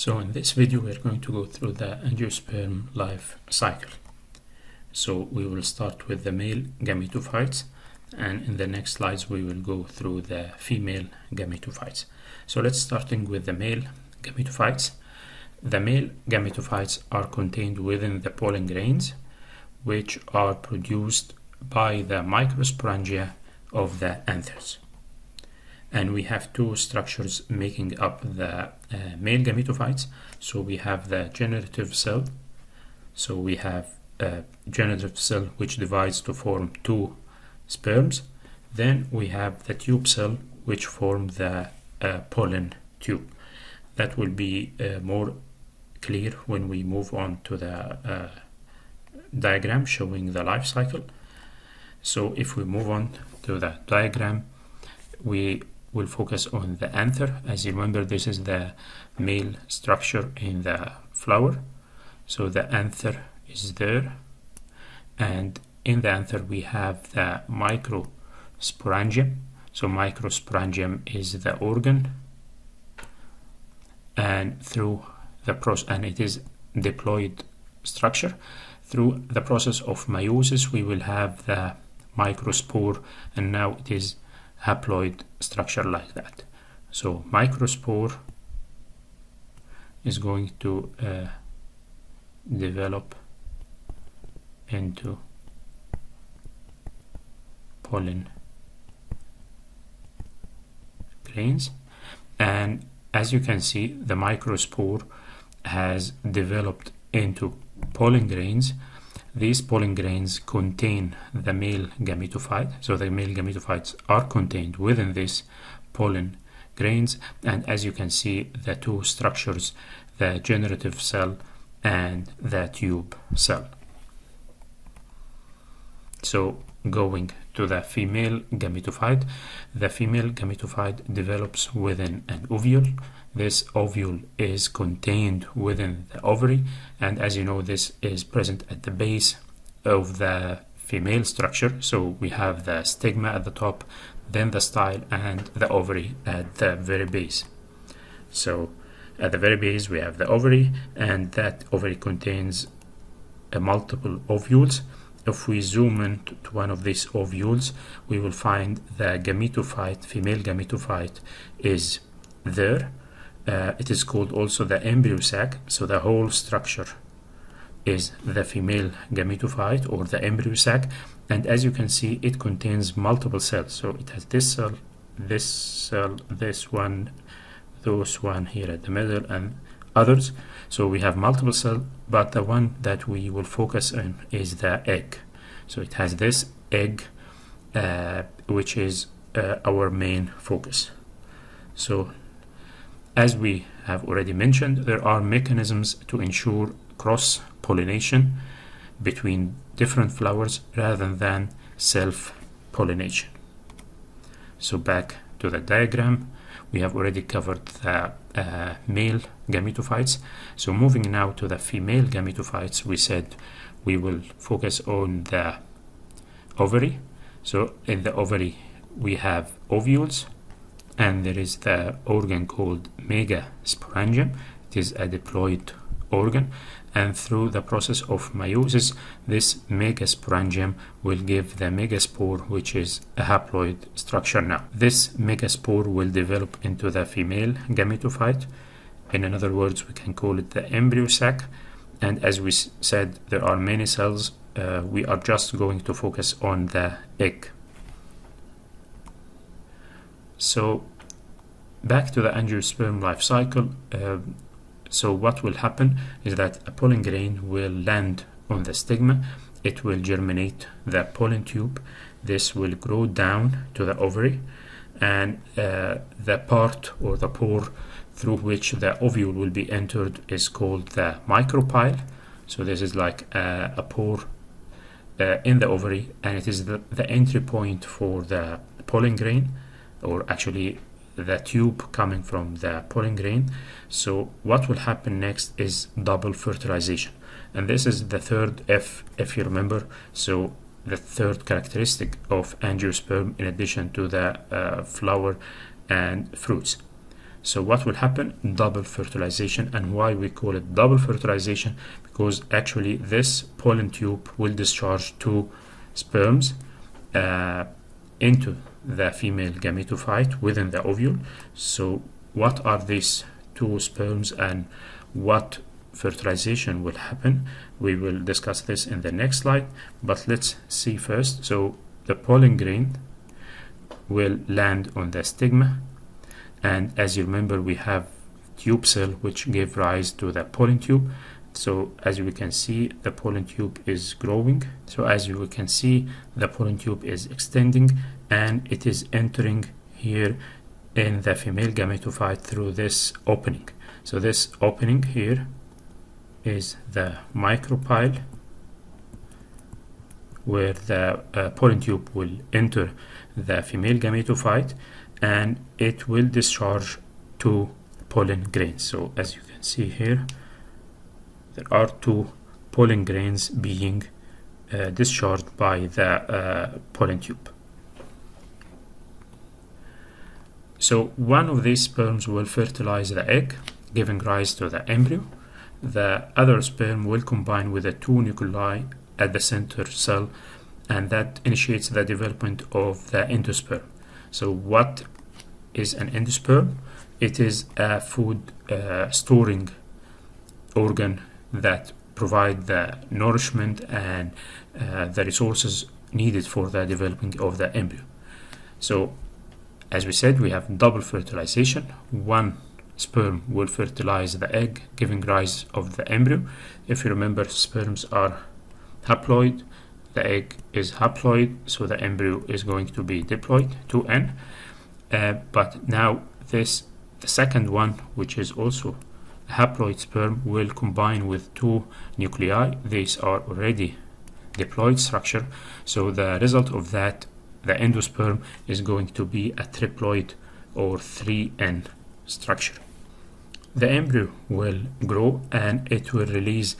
So in this video we're going to go through the angiosperm life cycle. So we will start with the male gametophytes, and in the next slides we will go through the female gametophytes. So let's starting with the male gametophytes. The male gametophytes are contained within the pollen grains, which are produced by the microsporangia of the anthers. And we have two structures making up the male gametophytes. So we have the generative cell. So we have a generative cell which divides to form two sperms. Then we have the tube cell which form the pollen tube. That will be more clear when we move on to the diagram showing the life cycle. So if we move on to the diagram, we will focus on the anther. As you remember, this is the male structure in the flower. So the anther is there, and in the anther we have the microsporangium. So microsporangium is the organ, and through the process, and it is diploid structure. Through the process of meiosis, we will have the microspore, and now it is haploid structure like that. So microspore is going to develop into pollen grains, and as you can see, the microspore has developed into pollen grains. These pollen grains contain the male gametophyte, so the male gametophytes are contained within these pollen grains, and as you can see, the two structures, the generative cell and the tube cell. So going to the female gametophyte, the female gametophyte develops within an ovule. This ovule is contained within the ovary, and as you know, this is present at the base of the female structure. So we have the stigma at the top, then the style, and the ovary at the very base. So at the very base we have the ovary, and that ovary contains multiple ovules. If we zoom in to one of these ovules, we will find the gametophyte, female gametophyte, is there. It is called also the embryo sac. So the whole structure is the female gametophyte or the embryo sac, and as you can see, it contains multiple cells. So it has this cell, this one, those one here at the middle, and others. So we have multiple cells, but the one that we will focus on is the egg. So it has this egg, which is our main focus. So as we have already mentioned, there are mechanisms to ensure cross-pollination between different flowers rather than self-pollination. So back to the diagram, we have already covered the male gametophytes. So moving now to the female gametophytes, we said we will focus on the ovary. So in the ovary we have ovules, and there is the organ called megasporangium. It is a diploid organ, and through the process of meiosis, this megasporangium will give the megaspore, which is a haploid structure. Now this megaspore will develop into the female gametophyte. In other words, we can call it the embryo sac, and as we said, there are many cells. We are just going to focus on the egg. So back to the angiosperm life cycle. So what will happen is that a pollen grain will land on the stigma. It will germinate the pollen tube. This will grow down to the ovary, and the part or the pore through which the ovule will be entered is called the micropyle. So this is like a pore in the ovary, and it is the entry point for the pollen grain, or actually the tube coming from the pollen grain. So what will happen next is double fertilization, and this is the third F, if you remember. So the third characteristic of angiosperm, in addition to the flower and fruits. So what will happen? Double fertilization. And why we call it double fertilization? Because actually this pollen tube will discharge two sperms into the female gametophyte within the ovule. So what are these two sperms and what fertilization will happen? We will discuss this in the next slide, but let's see first. So the pollen grain will land on the stigma, and as you remember, we have tube cell which gave rise to the pollen tube. So as we can see, the pollen tube is growing. So as you can see, the pollen tube is extending and it is entering here in the female gametophyte through this opening. So this opening here is the micropyle where the pollen tube will enter the female gametophyte and it will discharge two pollen grains. So as you can see here, there are two pollen grains being discharged by the pollen tube. So one of these sperms will fertilize the egg, giving rise to the embryo. The other sperm will combine with the two nuclei at the center cell, and that initiates the development of the endosperm. So what is an endosperm? It is a food storing organ that provide the nourishment and the resources needed for the developing of the embryo. So as we said, we have double fertilization. One sperm will fertilize the egg, giving rise of the embryo. If you remember, sperms are haploid, the egg is haploid, so the embryo is going to be diploid, 2N. But now the second one, which is also a haploid sperm, will combine with two nuclei. These are already diploid structure, so the result of that, the endosperm, is going to be a triploid or 3N structure. The embryo will grow and it will release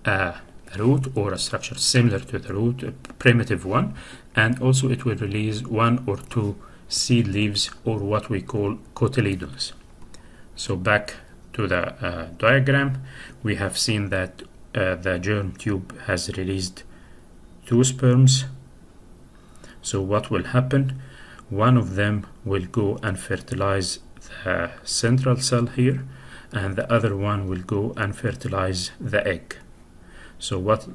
a root or a structure similar to the root, a primitive one, and also it will release one or two seed leaves or what we call cotyledons. So back to the diagram, we have seen that the germ tube has released two sperms. So what will happen? One of them will go and fertilize the central cell here, and the other one will go and fertilize the egg. So what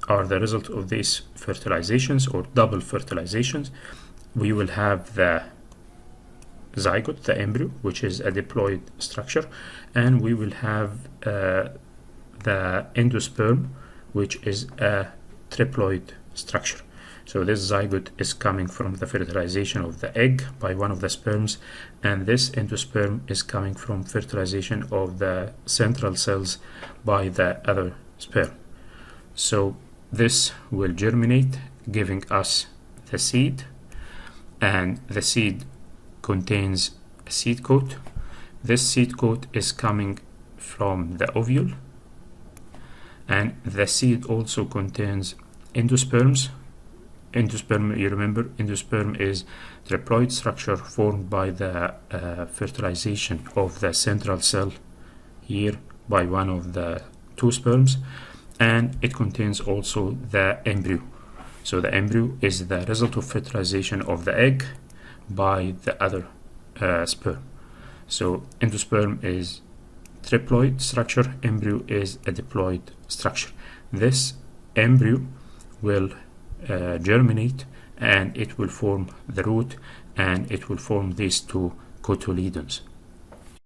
are the results of these fertilizations or double fertilizations? We will have the zygote, the embryo, which is a diploid structure, and we will have the endosperm, which is a triploid structure. So this zygote is coming from the fertilization of the egg by one of the sperms, and this endosperm is coming from fertilization of the central cells by the other sperm. So this will germinate, giving us the seed, and the seed contains a seed coat. This seed coat is coming from the ovule, and the seed also contains endosperms. Endosperm, you remember, endosperm is triploid structure formed by the fertilization of the central cell here by one of the two sperms, and it contains also the embryo. So the embryo is the result of fertilization of the egg by the other sperm. So endosperm is triploid structure, embryo is a diploid structure. This embryo will germinate and it will form the root and it will form these two cotyledons.